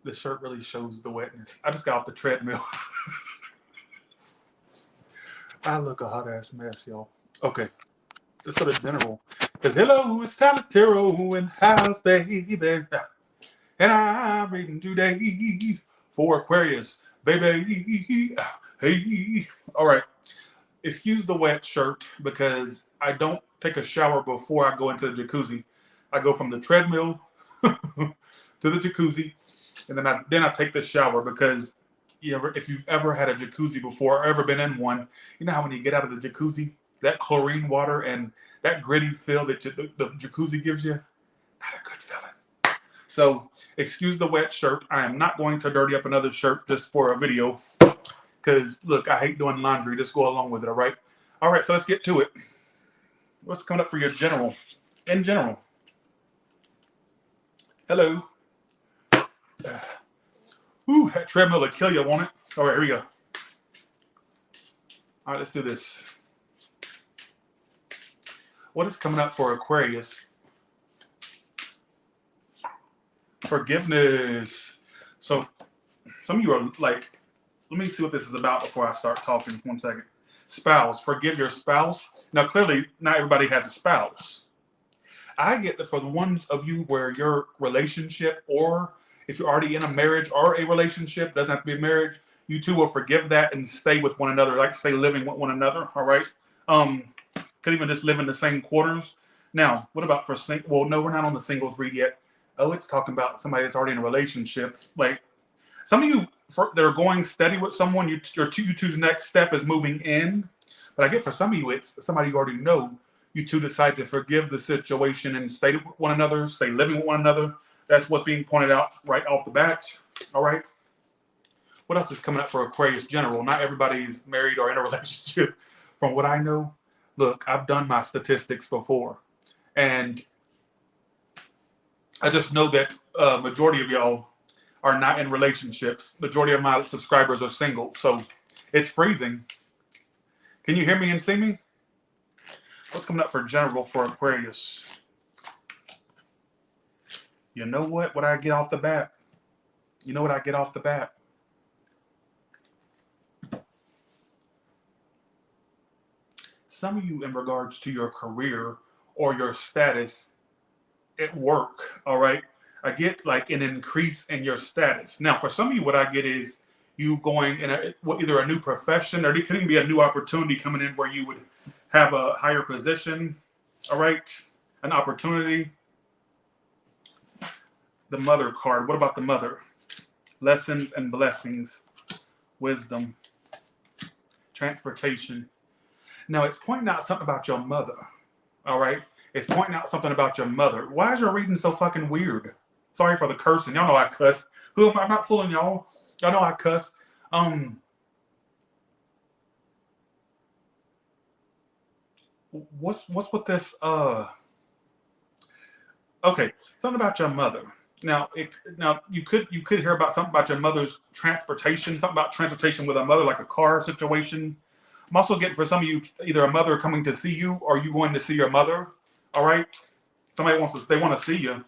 The shirt really shows the wetness. I just got off the treadmill. I look a hot ass mess, y'all. Okay. Just for the general. Because hello, it's Thomas Taro in house, baby. And I'm reading today for Aquarius, baby. Hey. All right. Excuse the wet shirt because I don't take a shower before I go into the jacuzzi. I go from the treadmill to the jacuzzi, and then I take the shower because if you've ever had a jacuzzi before or ever been in one, you know how when you get out of the jacuzzi, that chlorine water and that gritty feel that the jacuzzi gives you, not a good feeling. So excuse the wet shirt. I am not going to dirty up another shirt just for a video because, look, I hate doing laundry. Just go along with it, all right? All right, so let's get to it. What's coming up for your general? In general. Hello. Ooh, that treadmill will kill you, won't it? All right, here we go. All right, let's do this. What is coming up for Aquarius? Forgiveness. So some of you are like, let me see what this is about before I start talking. 1 second. Spouse. Forgive your spouse. Now, clearly, not everybody has a spouse. I get that for the ones of you where your relationship, or if you're already in a marriage or a relationship, doesn't have to be a marriage, you two will forgive that and stay with one another, like say living with one another, all right? Could even just live in the same quarters. Now, what about for well, no, we're not on the singles read yet. Oh, it's talking about somebody that's already in a relationship. Like some of you that are going steady with someone, you two's next step is moving in. But I get for some of you, it's somebody you already know. You two decide to forgive the situation and stay with one another, stay living with one another. That's what's being pointed out right off the bat. All right. What else is coming up for Aquarius general? Not everybody's married or in a relationship. From what I know, look, I've done my statistics before. And I just know that majority of y'all are not in relationships. Majority of my subscribers are single. So it's freezing. Can you hear me and see me? What's coming up for general for Aquarius? You know what I get off the bat? You know what I get off the bat? Some of you in regards to your career or your status at work, all right? I get like an increase in your status. Now, for some of you, what I get is you going in either a new profession, or it could even be a new opportunity coming in where you would have a higher position, all right? An opportunity. The mother card. What about the mother? Lessons and blessings. Wisdom. Transportation. Now, it's pointing out something about your mother, all right? It's pointing out something about your mother. Why is your reading so fucking weird? Sorry for the cursing. Y'all know I cuss. Who am I? I'm not fooling y'all. Y'all know I cuss. What's with this? Okay, something about your mother. Now you could hear about something about your mother's transportation, something about transportation with a mother, like a car situation. I'm also getting for some of you either a mother coming to see you or you going to see your mother. All right, they want to see you.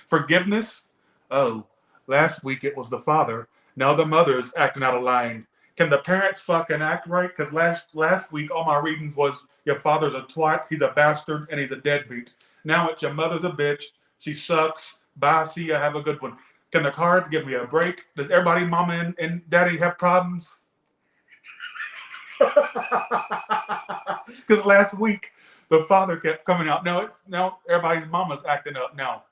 Forgiveness. Oh, last week it was the father. Now the mother's acting out of line. Can the parents fucking act right? Because last week all my readings was your father's a twat, he's a bastard, and he's a deadbeat. Now it's your mother's a bitch, she sucks. Bye, see ya, have a good one. Can the cards give me a break? Does everybody, mama and daddy, have problems? Because last week the father kept coming out. Now everybody's mama's acting up now.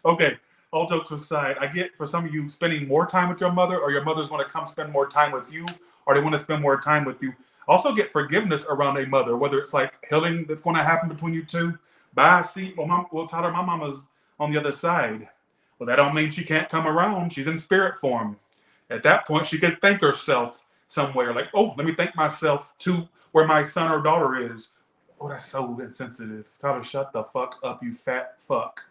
Okay, all jokes aside, I get for some of you spending more time with your mother, or your mother's want to come spend more time with you, or they want to spend more time with you. Also get forgiveness around a mother, whether it's like healing that's going to happen between you two. Bye, see, well, Tyler, my mama's on the other side. Well, that don't mean she can't come around. She's in spirit form. At that point, she could thank herself somewhere. Like, oh, let me thank myself to where my son or daughter is. Oh, that's so insensitive. Tyler, shut the fuck up, you fat fuck.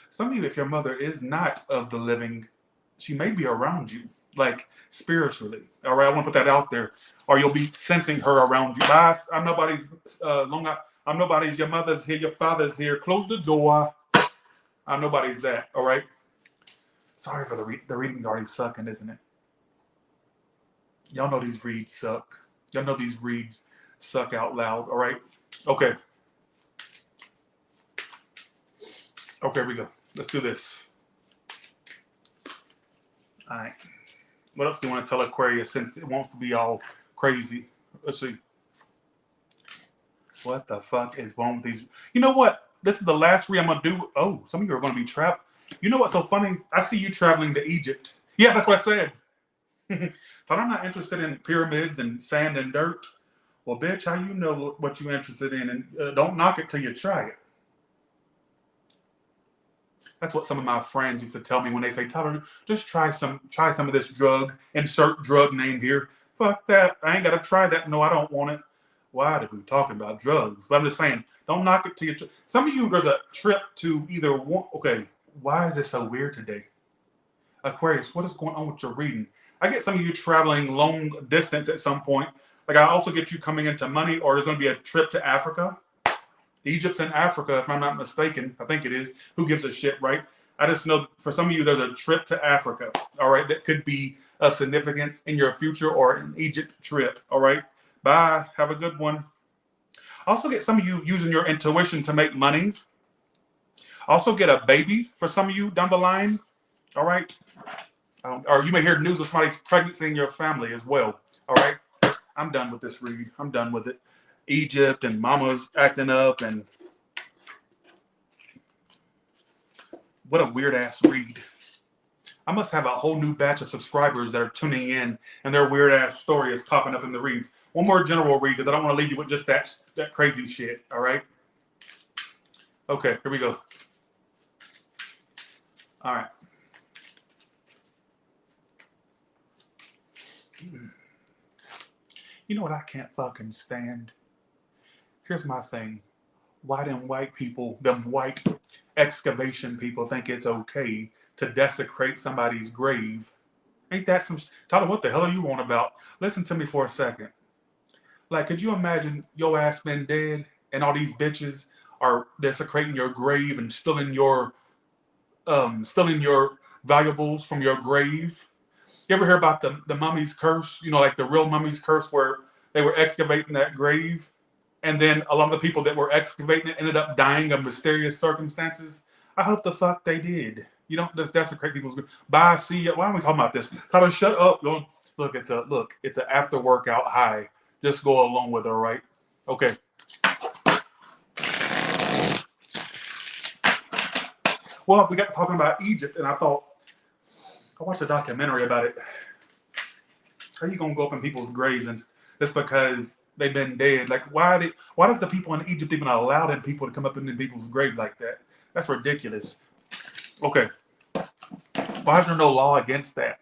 Some of you, if your mother is not of the living, she may be around you, like spiritually. All right, I want to put that out there. Or you'll be sensing her around you. Bye. I'm nobody's your mother's here, your father's here. Close the door. Nobody's that. All right. Sorry for the reading's already sucking, isn't it? Y'all know these reads suck. Y'all know these reads suck out loud. All right. Okay. Okay, here we go. Let's do this. All right. What else do you want to tell Aquarius since it wants to be all crazy? Let's see. What the fuck is wrong with these? You know what? This is the last read I'm going to do. Oh, some of you are going to be trapped. You know what's so funny? I see you traveling to Egypt. Yeah, that's what I said. Thought I'm not interested in pyramids and sand and dirt. Well, bitch, how you know what you're interested in? And don't knock it till you try it. That's what some of my friends used to tell me when they say, Tyler, just try some of this drug. Insert drug name here. Fuck that. I ain't got to try that. No, I don't want it. Why did we talk about drugs? But I'm just saying, don't knock it till you try. Some of you, there's a trip to either one. Okay, why is this so weird today? Aquarius, what is going on with your reading? I get some of you traveling long distance at some point. Like I also get you coming into money, or there's going to be a trip to Africa. Egypt's in Africa, if I'm not mistaken. I think it is. Who gives a shit, right? I just know for some of you, there's a trip to Africa, all right, that could be of significance in your future or an Egypt trip, all right? Bye. Have a good one. Also get some of you using your intuition to make money. Also get a baby for some of you down the line, all right? Or you may hear news of somebody's pregnancy in your family as well, all right? I'm done with this read. I'm done with it. Egypt and mama's acting up and what a weird ass read. I must have a whole new batch of subscribers that are tuning in and their weird ass story is popping up in the reads. One more general read because I don't want to leave you with just that crazy shit. All right. Okay, here we go. All right. You know what I can't fucking stand? Here's my thing. Why them white people, them white excavation people think it's okay to desecrate somebody's grave? Ain't that some... Tyler, what the hell are you on about? Listen to me for a second. Like, could you imagine your ass been dead and all these bitches are desecrating your grave and stealing your valuables from your grave? You ever hear about the mummy's curse? You know, like the real mummy's curse where they were excavating that grave and then a lot of the people that were excavating it ended up dying of mysterious circumstances. I hope the fuck they did. You don't just desecrate people's... Bye, see ya. Why are we talking about this? Tyler, shut up. Look, it's an after workout high. Just go along with it, all right? Okay. Well, we got talking about Egypt, and I thought, I watched a documentary about it. How are you gonna go up in people's graves and just because they've been dead? Like, why does the people in Egypt even allow them people to come up in people's grave like that? That's ridiculous. Okay. Why is there no law against that?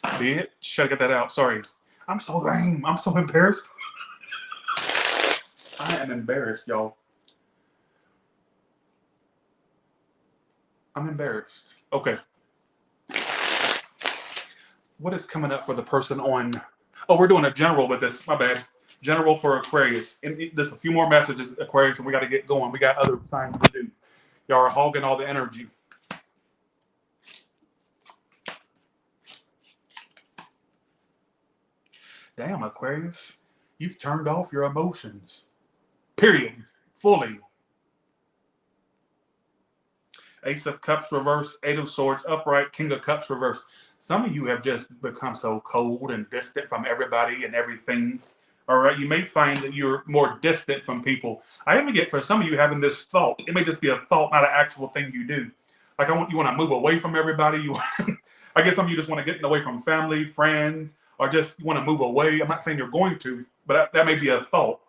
Bitch, should I get that out? Sorry. I'm so lame. I'm so embarrassed. I am embarrassed, y'all. I'm embarrassed. Okay. What is coming up for the person on... Oh, we're doing a general with this. My bad. General for Aquarius. And there's a few more messages, Aquarius, and we got to get going. We got other signs to do. Y'all are hogging all the energy. Damn, Aquarius. You've turned off your emotions. Period. Fully. Ace of Cups reverse, Eight of Swords upright, King of Cups reverse. Some of you have just become so cold and distant from everybody and everything. All right, you may find that you're more distant from people. I even get for some of you having this thought. It may just be a thought, not an actual thing you do. Like you want to move away from everybody. I guess some of you just want to get away from family, friends, or just want to move away. I'm not saying you're going to, but that may be a thought.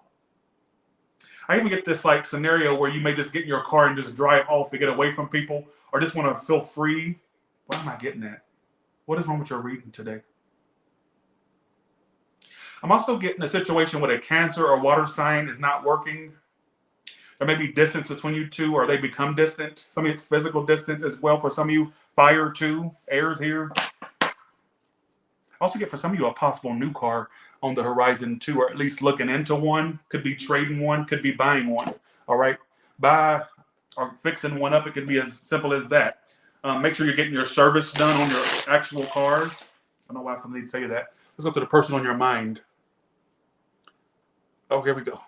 I even get this like scenario where you may just get in your car and just drive off to get away from people or just want to feel free. What am I getting at? What is wrong with your reading today? I'm also getting a situation with a Cancer or water sign is not working. There may be distance between you two or they become distant. Some of it's physical distance as well. For some of you, fire too, air's here. I also get for some of you a possible new car on the horizon too, or at least looking into one. Could be trading one, could be buying one. All right. Bye. or fixing one up. It can be as simple as that. Make sure you're getting your service done on your actual car. I don't know why somebody would tell you that. Let's go to the person on your mind. Oh, here we go.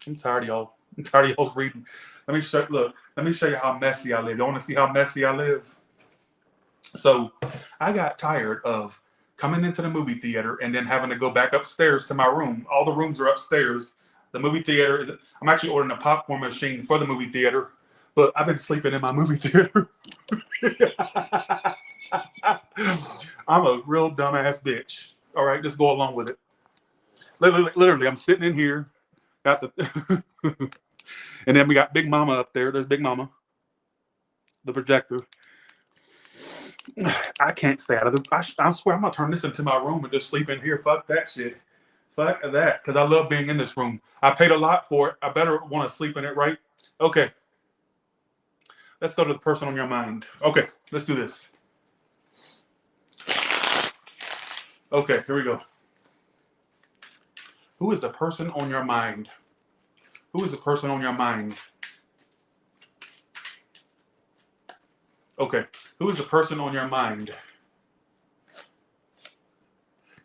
I'm tired of y'all. I'm tired of y'all's reading. Let me show. Look. Let me show you how messy I live. You want to see how messy I live? So, I got tired of coming into the movie theater and then having to go back upstairs to my room. All the rooms are upstairs. The movie theater is. I'm actually ordering a popcorn machine for the movie theater, but I've been sleeping in my movie theater. I'm a real dumbass bitch. All right, just go along with it. Literally, I'm sitting in here. Got the, and then we got Big Mama up there. There's Big Mama, the projector. I can't stay out of the. I swear, I'm gonna turn this into my room and just sleep in here. Fuck that shit. Fuck that. Because I love being in this room. I paid a lot for it. I better want to sleep in it, right? Okay. Let's go to the person on your mind. Okay, let's do this. Okay, here we go. Who is the person on your mind? Who is the person on your mind? Okay, who is the person on your mind?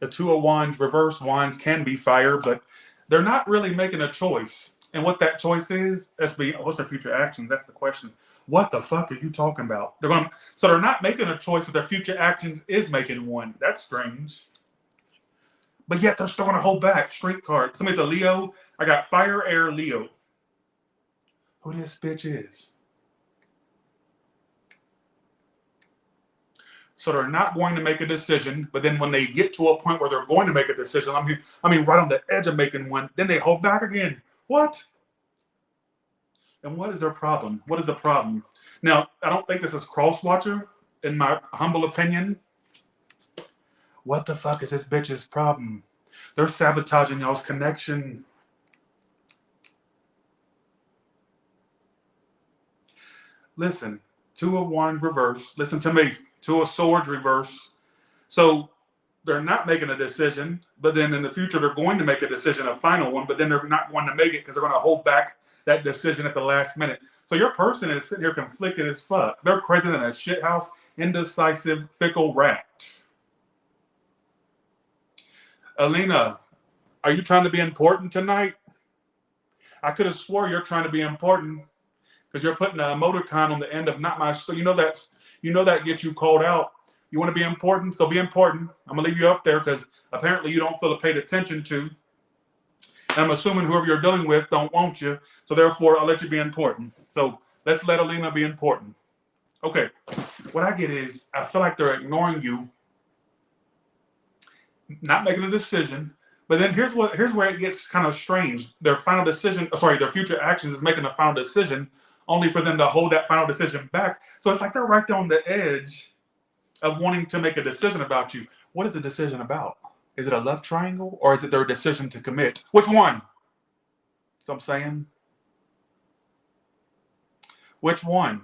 The Two of Wands, reverse wands can be fire, but they're not really making a choice. And what that choice is, what's their future actions? That's the question. What the fuck are you talking about? So they're not making a choice, but their future actions is making one. That's strange. But yet they're still gonna hold back. Straight card. Somebody's a Leo. I got fire, air, Leo. Who this bitch is? So they're not going to make a decision, but then when they get to a point where they're going to make a decision, I mean, right on the edge of making one, then they hold back again. What? And what is their problem? What is the problem? Now, I don't think this is cross-watcher, in my humble opinion. What the fuck is this bitch's problem? They're sabotaging y'all's connection. Listen, Two of Wands reverse. Listen to me. Two of Swords reverse. So they're not making a decision, but then in the future they're going to make a decision, a final one, but then they're not going to make it because they're going to hold back that decision at the last minute. So your person is sitting here conflicted as fuck. They're crazy in a shithouse, indecisive, fickle rat. Alina, are you trying to be important tonight? I could have swore you're trying to be important because you're putting a emoticon on the end of not my story. You know that gets you called out. You want to be important, so be important. I'm gonna leave you up there because apparently you don't feel paid attention to. And I'm assuming whoever you're dealing with don't want you, so therefore I'll let you be important. So let's let Alina be important. Okay. What I get is I feel like they're ignoring you, not making a decision. But then here's where it gets kind of strange. Their future actions is making a final decision, only for them to hold that final decision back. So it's like they're right there on the edge of wanting to make a decision about you. What is the decision about? Is it a love triangle or is it their decision to commit? Which one? So I'm saying, which one?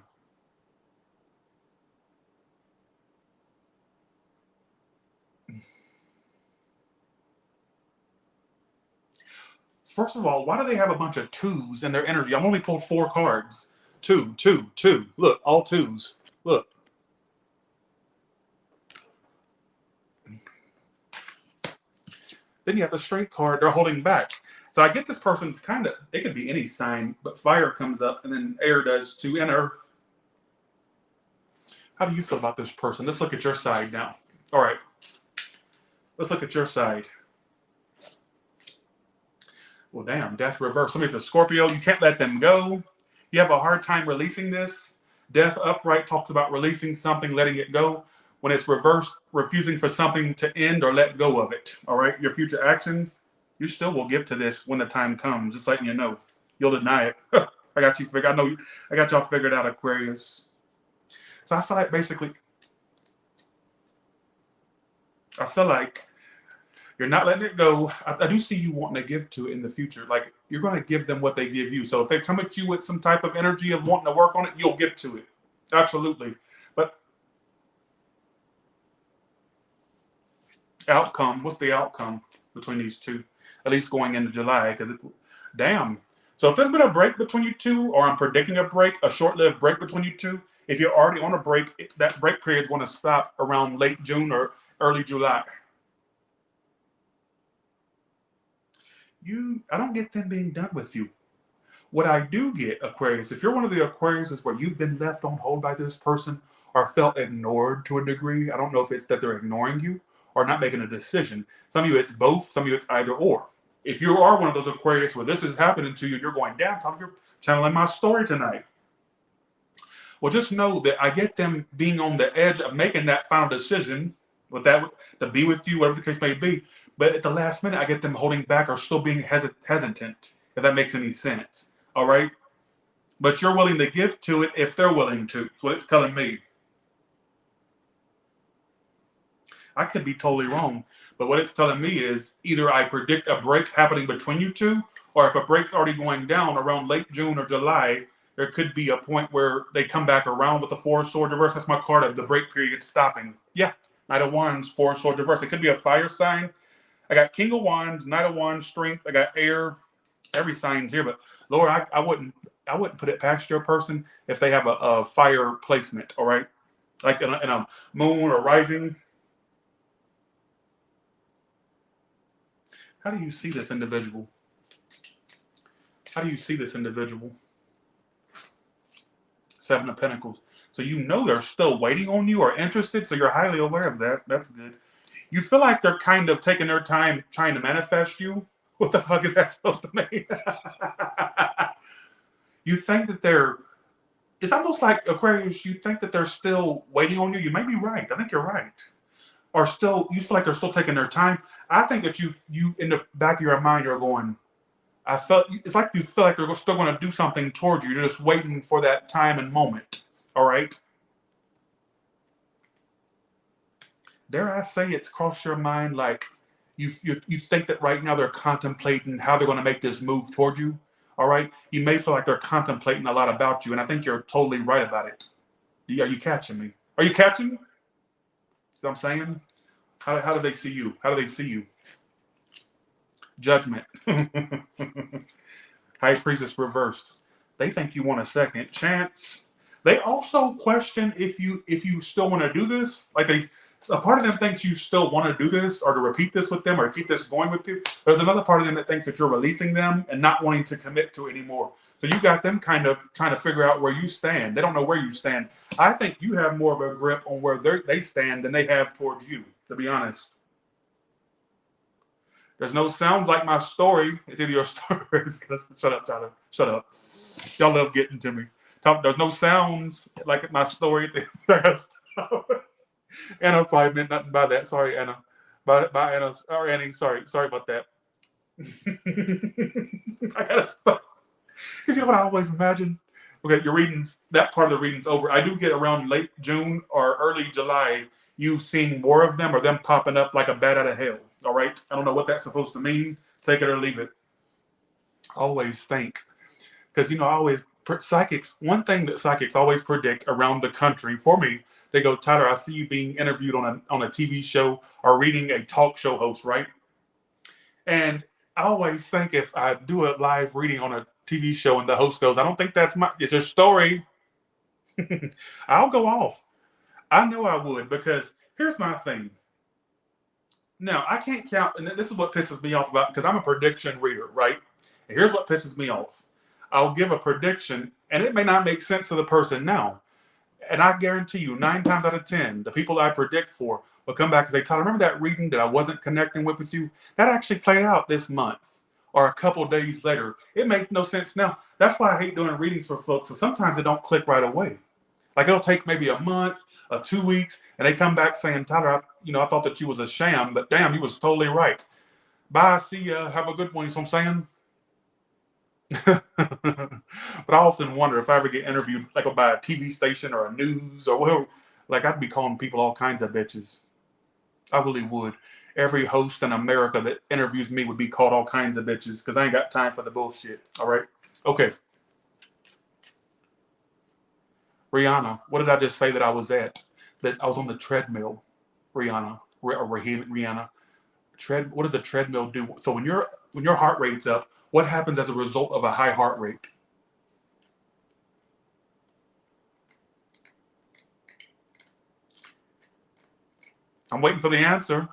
First of all, why do they have a bunch of twos in their energy? I've only pulled 4 cards. Two, two, two. Look, all twos. Look. Then you have the straight card. They're holding back. So I get this person's it could be any sign, but fire comes up and then air does too, and earth. How do you feel about this person? Let's look at your side now. All right. Let's look at your side. Well, damn, death reverse. Somebody's a Scorpio. You can't let them go. You have a hard time releasing this. Death upright talks about releasing something, letting it go. When it's reversed, refusing for something to end or let go of it. All right. Your future actions, you still will give to this when the time comes. Just letting you know. You'll deny it. I got you figured. I got y'all figured out, Aquarius. So I feel like you're not letting it go. I do see you wanting to give to it in the future. Like you're going to give them what they give you. So if they come at you with some type of energy of wanting to work on it, you'll give to it. Absolutely. But outcome, what's the outcome between these two? At least going into July, damn. So if there's been a break between you two, or I'm predicting a break, a short-lived break between you two, if you're already on a break, that break period is going to stop around late June or early July. I don't get them being done with you. What I do get, Aquarius, if you're one of the Aquariuses where you've been left on hold by this person or felt ignored to a degree, I don't know if it's that they're ignoring you or not making a decision. Some of you, it's both. Some of you, it's either or. If you are one of those Aquarius where this is happening to you, you're going down, you're channeling my story tonight. Well, just know that I get them being on the edge of making that final decision with that to be with you, whatever the case may be. But at the last minute, I get them holding back or still being hesitant, if that makes any sense. All right? But you're willing to give to it if they're willing to. That's what it's telling me. I could be totally wrong, but what it's telling me is either I predict a break happening between you two, or if a break's already going down around late June or July, there could be a point where they come back around with the Four of Swords reverse. That's my card of the break period stopping. Yeah, Knight of Wands, Four of Swords reverse. It could be a fire sign. I got King of Wands, Knight of Wands, Strength. I got air. Every sign's here, but Lord, I wouldn't put it past your person if they have a fire placement. All right, like in a moon or rising. How do you see this individual? How do you see this individual? Seven of Pentacles. So you know they're still waiting on you or interested, so you're highly aware of that. That's good. You feel like they're kind of taking their time trying to manifest you. What the fuck is that supposed to mean? You think that it's almost like Aquarius, you think that they're still waiting on you. You may be right. I think you're right. Or still, you feel like they're still taking their time. I think that you in the back of your mind, you're going, it's like you feel like they're still going to do something towards you. You're just waiting for that time and moment. All right. Dare I say it's crossed your mind like you think that right now they're contemplating how they're going to make this move toward you. All right. You may feel like they're contemplating a lot about you, and I think you're totally right about it. Are you catching me? Are you catching me? See what I'm saying? How do they see you? How do they see you? Judgment. High Priestess reversed. They think you want a second chance. They also question if you still want to do this. Like a part of them thinks you still want to do this or to repeat this with them or keep this going with you. There's another part of them that thinks that you're releasing them and not wanting to commit to it anymore. So you got them kind of trying to figure out where you stand. They don't know where you stand. I think you have more of a grip on where they stand than they have towards you, to be honest. There's no sounds like my story. It's either your story. Shut up, Tyler. Shut up. Y'all love getting to me. There's no sounds like my story. Anna probably meant nothing by that. Sorry, Anna. By Anna or Annie. Sorry about that. I gotta stop. Because you know what I always imagine? Okay, your readings, that part of the reading's over. I do get around late June or early July, you seeing more of them or them popping up like a bat out of hell. All right? I don't know what that's supposed to mean. Take it or leave it. Always think. Because, psychics, one thing that psychics always predict around the country, for me, they go, Tyler, I see you being interviewed on a TV show or reading a talk show host, right? And I always think if I do a live reading on a TV show and the host goes, I don't think it's your story. I'll go off. I know I would, because here's my thing. Now, I can't count, and this is what pisses me off about, because I'm a prediction reader, right? And here's what pisses me off. I'll give a prediction, and it may not make sense to the person now. And I guarantee you, 9 times out of 10, the people I predict for will come back and say, Tyler, remember that reading that I wasn't connecting with you? That actually played out this month or a couple days later. It makes no sense now. That's why I hate doing readings for folks. So sometimes it don't click right away. Like it'll take maybe a month or 2 weeks, and they come back saying, Tyler, I thought that you was a sham, but damn, you was totally right. Bye, see ya, have a good one. You know what I'm saying? But I often wonder if I ever get interviewed like by a TV station or a news or whatever, like I'd be calling people all kinds of bitches. I really would. Every host in America that interviews me would be called all kinds of bitches because I ain't got time for the bullshit. All right. Okay. Rihanna, what did I just say that I was at? That I was on the treadmill. Rihanna. What does a treadmill do? So when you're when your heart rate's up, what happens as a result of a high heart rate? I'm waiting for the answer.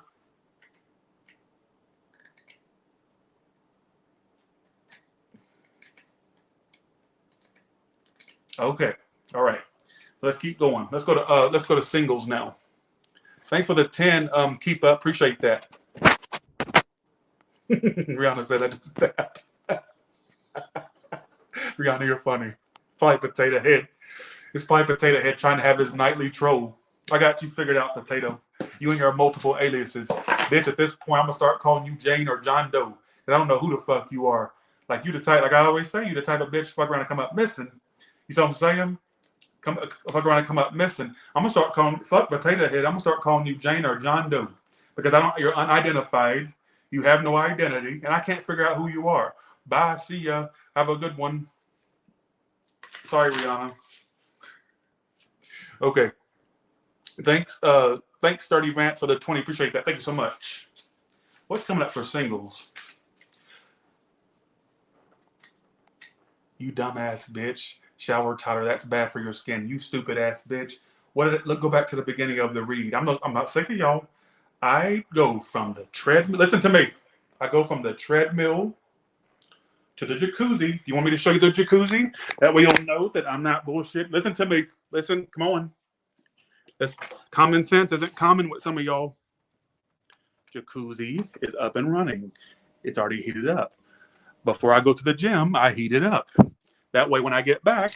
Okay. All right. Let's keep going. Let's go to singles now. Thanks for the 10. Keep up. Appreciate that. Rihanna said I just that. Rihanna, you're funny. Probably Potato Head. It's probably Potato Head trying to have his nightly troll. I got you figured out, Potato. You and your multiple aliases. Bitch, at this point, I'm going to start calling you Jane or John Doe. Because I don't know who the fuck you are. Like, you the type, like I always say, you the type of bitch fuck around and come up missing. You see what I'm saying? Fuck around and come up missing. I'm going to start calling, fuck Potato Head, I'm going to start calling you Jane or John Doe. Because you're unidentified. You have no identity. And I can't figure out who you are. Bye. See ya. Have a good one. Sorry, Rihanna. Okay. Thanks, Sturdy Vant, for the 20. Appreciate that. Thank you so much. What's coming up for singles? You dumbass bitch. Shower Tyler, that's bad for your skin. You stupid ass bitch. What did it look? Go back to the beginning of the read. I'm not sick of y'all. I go from the treadmill. Listen to me. I go from the treadmill to the jacuzzi. Do you want me to show you the jacuzzi? That way you'll know that I'm not bullshit. Listen to me. Listen, come on. This common sense isn't common with some of y'all. Jacuzzi is up and running. It's already heated up. Before I go to the gym, I heat it up. That way when I get back,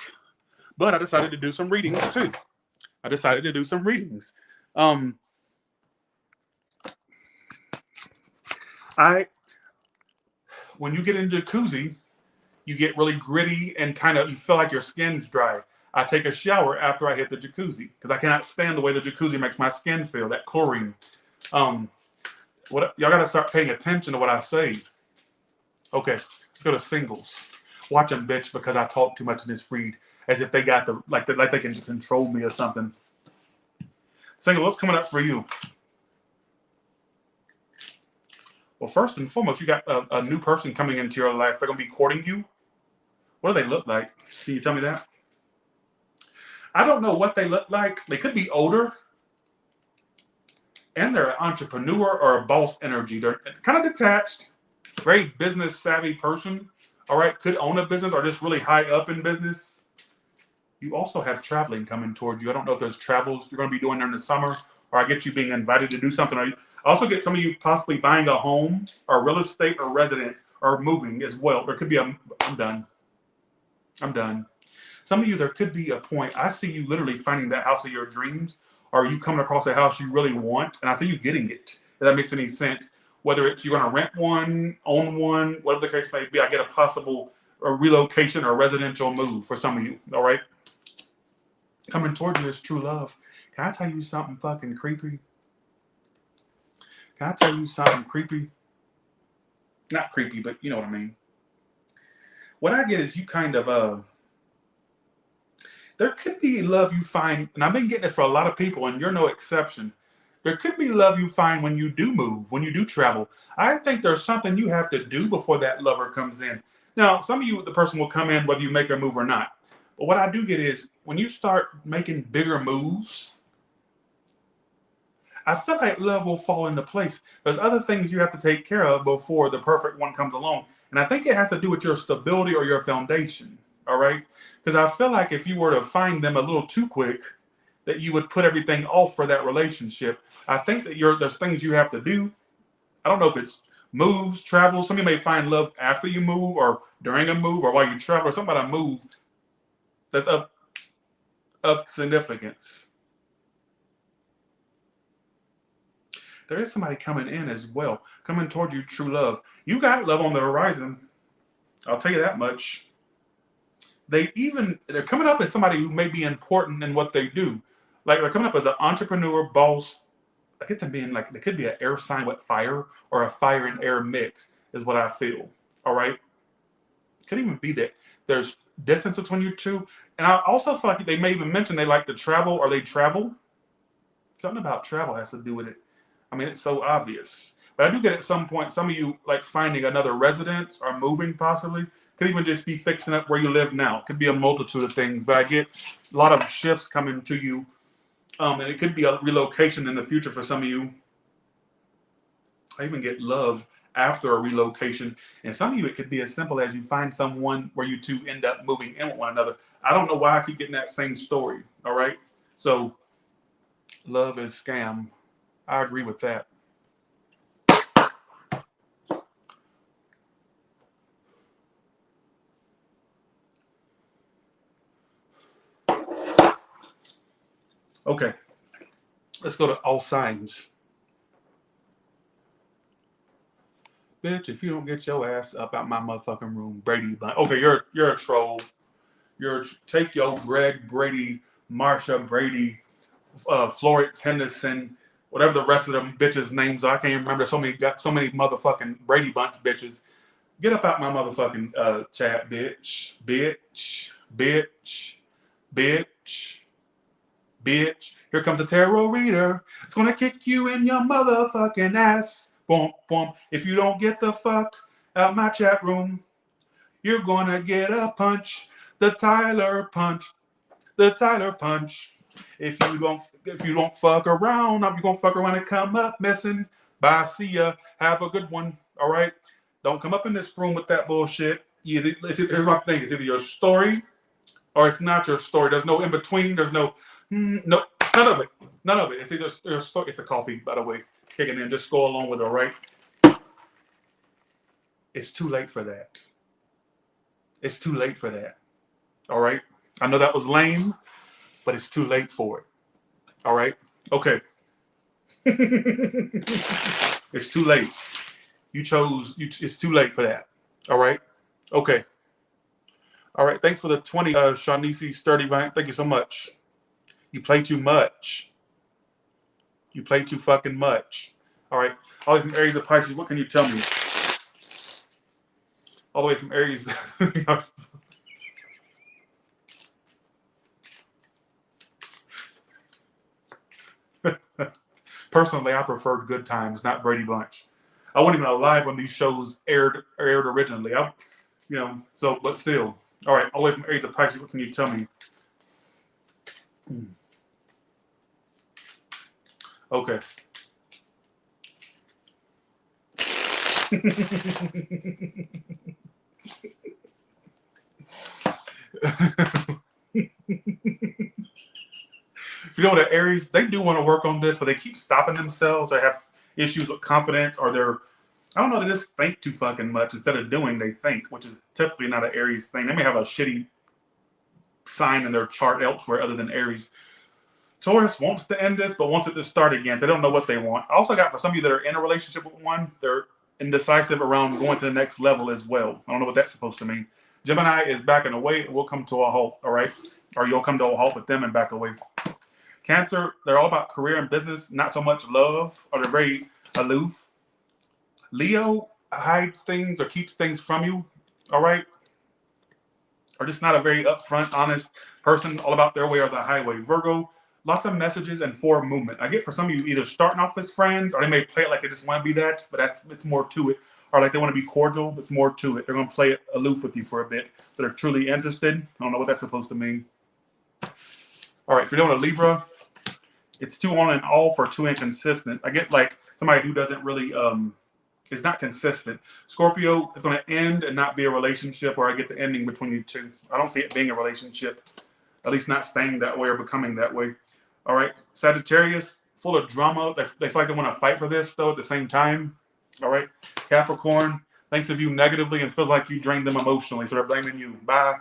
but I decided to do some readings too. When you get in jacuzzi, you get really gritty and you feel like your skin's dry. I take a shower after I hit the jacuzzi because I cannot stand the way the jacuzzi makes my skin feel, that chlorine. Y'all got to start paying attention to what I say. Okay, let's go to singles. Watch them bitch because I talk too much in this read, as if they got like they can just control me or something. Single, what's coming up for you? Well, first and foremost, you got a new person coming into your life. They're going to be courting you. What do they look like? Can you tell me that? I don't know what they look like. They could be older. And they're an entrepreneur or a boss energy. They're kind of detached, very business savvy person. All right, could own a business or just really high up in business. You also have traveling coming towards you. I don't know if there's travels you're going to be doing during the summer, or I get you being invited to do something. I also get some of you possibly buying a home or real estate or residence or moving as well. There could be I'm done. Some of you, there could be a point. I see you literally finding that house of your dreams, or you coming across a house you really want, and I see you getting it. If that makes any sense. Whether it's you're going to rent one, own one, whatever the case may be, I get a possible relocation or residential move for some of you. All right. Coming towards you is true love. Can I tell you something fucking creepy? Not creepy, but you know what I mean. What I get is you kind of, there could be love you find, and I've been getting this for a lot of people, and you're no exception. There could be love you find when you do move, when you do travel. I think there's something you have to do before that lover comes in. Now, some of you, the person will come in whether you make a move or not. But what I do get is when you start making bigger moves, I feel like love will fall into place. There's other things you have to take care of before the perfect one comes along. And I think it has to do with your stability or your foundation. All right? Because I feel like if you were to find them a little too quick, that you would put everything off for that relationship. I think that there's things you have to do. I don't know if it's moves, travel. Some of you may find love after you move or during a move or while you travel or something about a move that's of significance. There is somebody coming in as well, coming towards you, true love. You got love on the horizon. I'll tell you that much. They're coming up as somebody who may be important in what they do. Like they're coming up as an entrepreneur, boss. I get them being like, they could be an air sign with fire or a fire and air mix is what I feel. All right. Could even be that there's distance between you two. And I also feel like they may even mention they like to travel or they travel. Something about travel has to do with it. I mean, it's so obvious. But I do get at some point, some of you like finding another residence or moving possibly. Could even just be fixing up where you live now. It could be a multitude of things. But I get a lot of shifts coming to you. And it could be a relocation in the future for some of you. I even get love after a relocation. And some of you, it could be as simple as you find someone where you two end up moving in with one another. I don't know why I keep getting that same story. All right. So love is scam. I agree with that. Okay. Let's go to all signs. Bitch, if you don't get your ass up out my motherfucking room, Brady. Okay, you're a troll. Take your Greg Brady, Marsha Brady, Florence Henderson, whatever the rest of them bitches' names are. I can't even remember. Got so many motherfucking Brady Bunch bitches. Get up out my motherfucking chat, bitch, bitch, bitch, bitch, bitch. Here comes a tarot reader. It's gonna kick you in your motherfucking ass. Boom, boom. If you don't get the fuck out my chat room, you're gonna get a punch. The Tyler punch. The Tyler punch. If you don't fuck around, you're gonna fuck around and come up missing. Bye, see ya. Have a good one. All right. Don't come up in this room with that bullshit. Here's my thing. It's either your story or it's not your story. There's no in between. There's no no, none of it. None of it. It's either your story. It's a coffee, by the way, kicking in. Just go along with it. All right. It's too late for that. It's too late for that. All right. I know that was lame, but it's too late for it. All right. Okay. It's too late. You chose. It's too late for that. All right. Okay. All right. Thanks for the 20, Shaughnessy Sturdy Bank. Thank you so much. You play too much. You play too fucking much. All right. All these Aries of Pisces. What can you tell me? All the way from Aries. Personally, I prefer Good Times, not Brady Bunch. I wasn't even alive when these shows aired originally. But still. All right, all the way from Aries of Pisces, what can you tell me? Okay. If you know the Aries, they do want to work on this, but they keep stopping themselves. They have issues with confidence, or I don't know, they just think too fucking much instead of doing. They think, which is typically not an Aries thing. They may have a shitty sign in their chart elsewhere other than Aries. Taurus wants to end this, but wants it to start again. They don't know what they want. I also got for some of you that are in a relationship with one, they're indecisive around going to the next level as well. I don't know what that's supposed to mean. Gemini is backing away. It will come to a halt, all right? Or you'll come to a halt with them and back away. Cancer, they're all about career and business, not so much love, or they're very aloof. Leo hides things or keeps things from you, all right? Or just not a very upfront, honest person, all about their way or the highway. Virgo, lots of messages and forward movement. I get for some of you either starting off as friends or they may play it like they just want to be that, but it's more to it. Or like they want to be cordial, it's more to it. They're going to play it aloof with you for a bit. But they're truly interested. I don't know what that's supposed to mean. All right, if you're doing a Libra, it's too on and off or too inconsistent. I get like somebody who doesn't really, is not consistent. Scorpio is going to end and not be a relationship, or I get the ending between you two. I don't see it being a relationship, at least not staying that way or becoming that way. All right, Sagittarius, full of drama. They feel like they want to fight for this, though, at the same time. All right, Capricorn thinks of you negatively and feels like you drained them emotionally, so they're blaming you. Bye.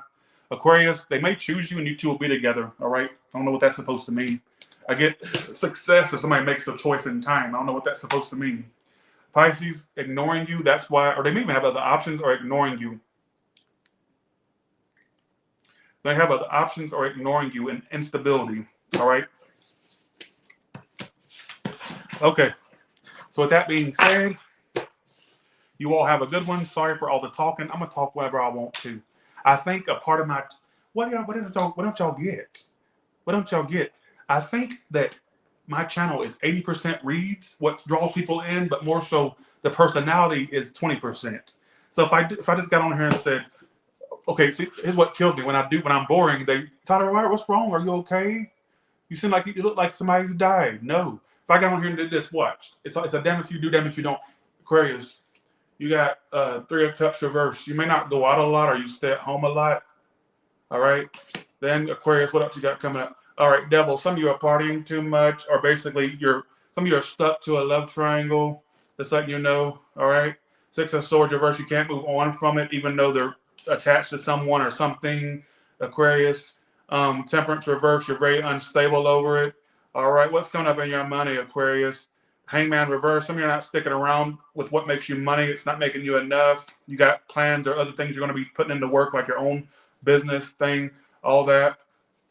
Aquarius, they may choose you and you two will be together. All right, I don't know what that's supposed to mean. I get success if somebody makes a choice in time. I don't know what that's supposed to mean. Pisces, ignoring you, that's why, or they may even have other options or ignoring you. They have other options or ignoring you and instability. All right. Okay. So with that being said, you all have a good one. Sorry for all the talking. I'm gonna talk whatever I want to. I think a part of my what don't y'all get? What don't y'all get? I think that my channel is 80% reads, what draws people in, but more so the personality is 20%. So if I just got on here and said, okay, see, here's what kills me when I'm boring. Tyler, what's wrong? Are you okay? You seem like you look like somebody's died. No. If I got on here and did this, watch. It's a damn if you do, damn if you don't. Aquarius, you got Three of Cups reverse. You may not go out a lot or you stay at home a lot. All right. Then Aquarius, what else you got coming up? All right, Devil. Some of you are partying too much, or basically some of you are stuck to a love triangle. Just letting you know. All right. Six of Swords reverse. You can't move on from it, even though they're attached to someone or something. Aquarius. Temperance reverse. You're very unstable over it. All right. What's coming up in your money, Aquarius? Hangman reverse. Some of you are not sticking around with what makes you money. It's not making you enough. You got plans or other things you're going to be putting into work, like your own business thing, all that.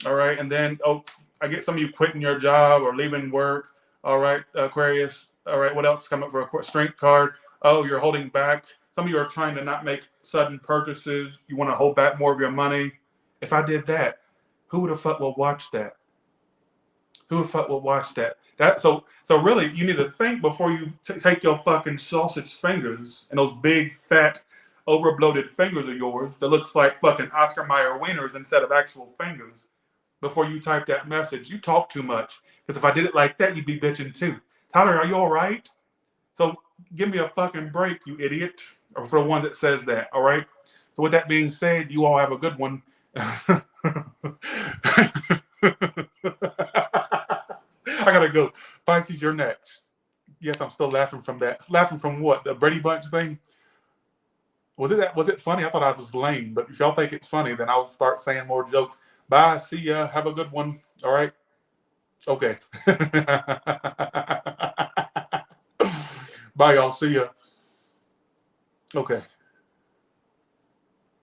All right. And then, I get some of you quitting your job or leaving work. All right, Aquarius. All right. What else is coming up for a strength card? Oh, you're holding back. Some of you are trying to not make sudden purchases. You want to hold back more of your money. If I did that, who would have fuck will watch that? Who the fuck will watch that? So really, you need to think before you take your fucking sausage fingers and those big fat over bloated fingers of yours that looks like fucking Oscar Mayer wieners instead of actual fingers. Before you type that message, you talk too much. Because if I did it like that, you'd be bitching too. Tyler, are you all right? So give me a fucking break, you idiot. Or for the ones that says that, all right? So with that being said, you all have a good one. I gotta go. Pisces, you're next. Yes, I'm still laughing from that. Laughing from what? The Brady Bunch thing? Was it funny? I thought I was lame, but if y'all think it's funny, then I'll start saying more jokes. Bye. See ya. Have a good one. All right. Okay. Bye, y'all. See ya. Okay.